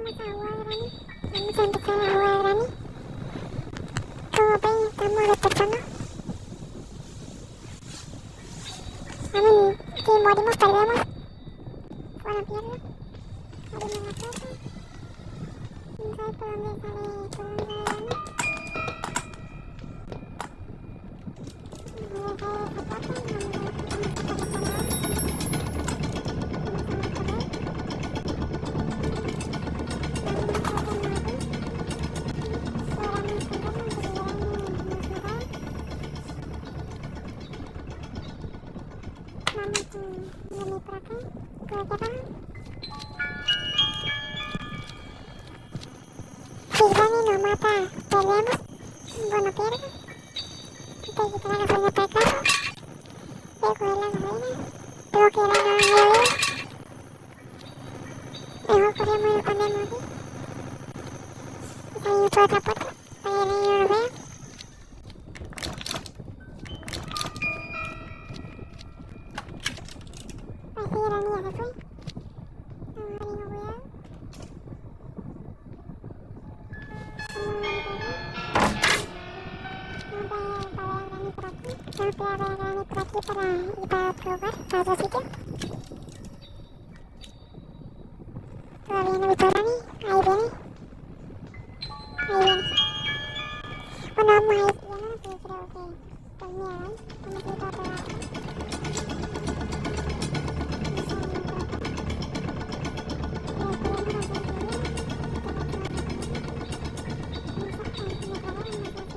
vamos a jugar Granny. Vamos a empezar a jugar Granny. Como ven, estamos despertando. Si morimos, perdemos. Bueno, pierdo. Abrimos la puerta. No sé por dónde sale Granny. Vamos a ver esa puerta. Vamos a ver esa puerta. Vamos por acá, por aquí abajo. Si Granny nos mata, perdemos. Bueno, pierdo. Tengo que quitar la gasolina para el carro. Voy a coger la gasolina. Tengo que Granny no me vea. Mejor corremos y lo escondemos aquí. Y salimos por otra puerta para que Granny no nos vea. Parece que Granny ya se fue. Vamos a abrir con cuidado. Vamos a ver a Granny por aquí para ir para otro lugar, para otro sitio. Todavía no he visto a Granny. Ahí viene. Ahí viene. Bueno, vamos a ir siguiendo, que creo que pues mira, ¿veis? Vamos a ir para otro lado. Por acá. Vamos a abordar aquí.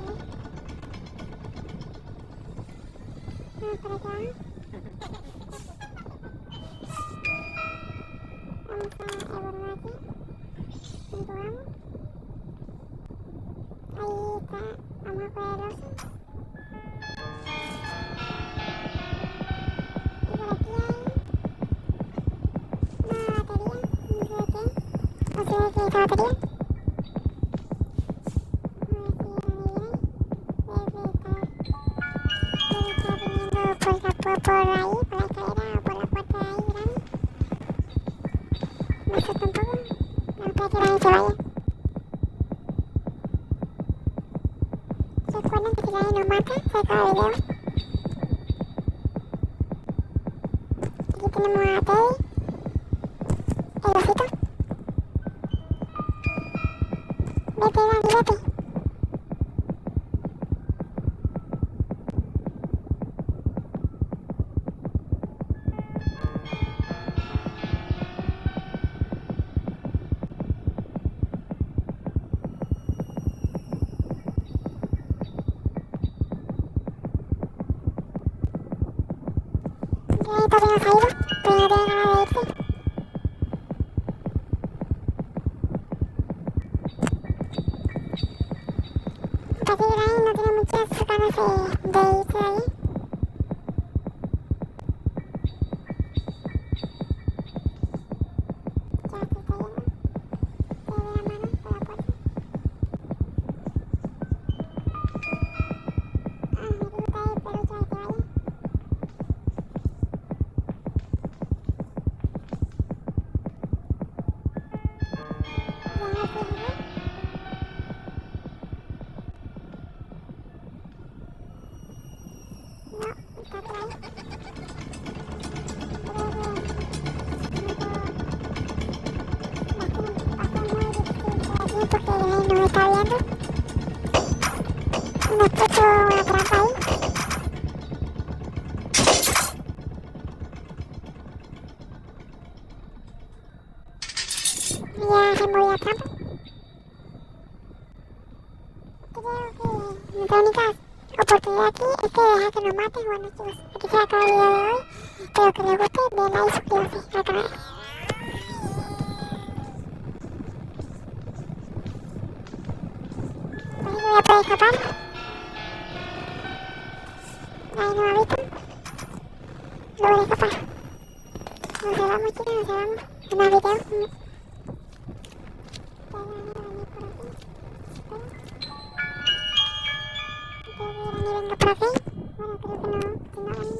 Empujamos. Ahí está. Vamos a poner el oso. Y por aquí hay una batería. No sé de qué. No sé de qué es esta batería. Por ahí, por la escalera o por la puerta de ahí, Granny. No sé tampoco. No espero que Granny se vaya. Recuerden que si Granny nos mata, se acaba el video. Aquí tenemos a Teddy, el osito. Vete, Granny, vete. Granny todavía no se ha ido, pero no tiene ganas de irse. Parece que Granny no tiene muchas ganas de irse de ahí. Ya se está yendo. Se ve la mano por la puerta. Me gusta el peluche de que vaya. Ya se fue. No, está por ahí. Creo que va a ser muy difícil por aquí porque Granny nos está viendo. Nos puso una trampa ahí. Ya se movió la trampa. Creo que nuestra única oportunidad aquí es que dejar que nos maten. Bueno, chicos, aquí se acaba el video de hoy. Espero que les guste. Den like y suscríbanse al canal. Parece que voy a poder escapar. Ahí no me ha visto. Logré escapar. Nos vamos, chicos, nos vamos. En más videos. Por aquí. Granny venga por aquí. Bueno, creo que no Granny.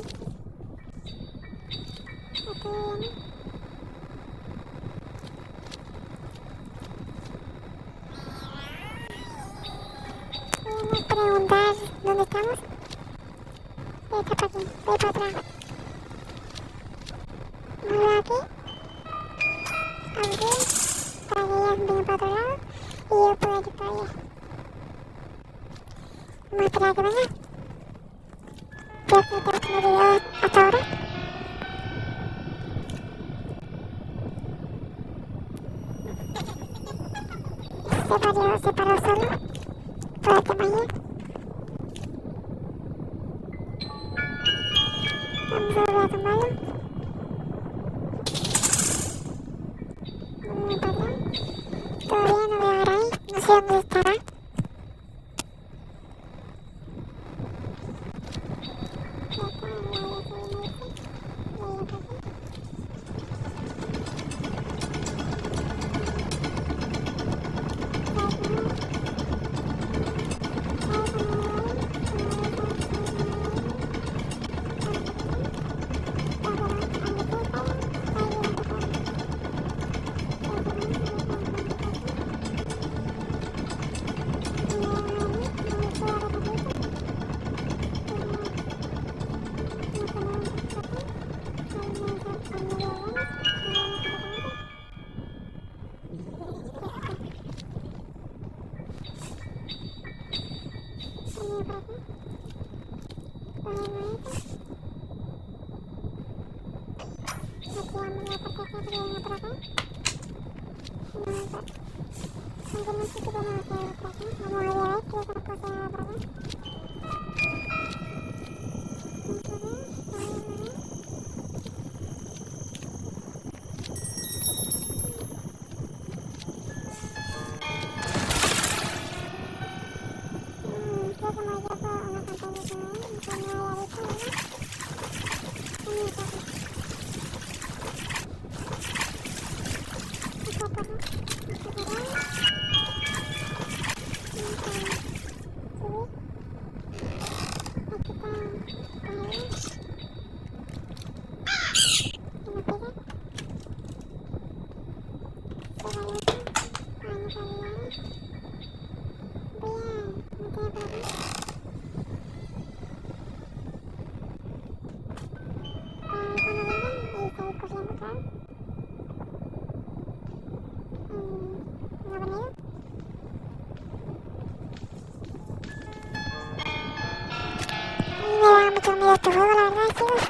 Estoy viendo. ¿Dónde estamos? Está para aquí, voy para atrás. Vuelvo aquí. Abrir. Para que ellas vengan para otro lado. Y yo puedo ir para allá. Vamos a esperar a que venga. Creo que te he video hasta ahora. Se paró solo. Por el tamaño. Vamos a volver a tomarlo. Vamos para atrás. Todavía no veo ahora ahí. No sé dónde estará. Mucho miedo este juego, la verdad, chicos.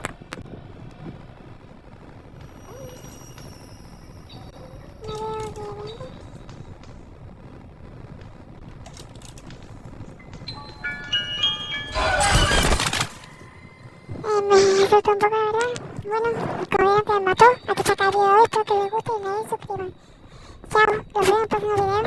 Me asustó un poco, la verdad. Bueno, como vieron que me mató, aquí se ha caído esto, que les guste y me suscriban. Chao, los veo en el próximo video.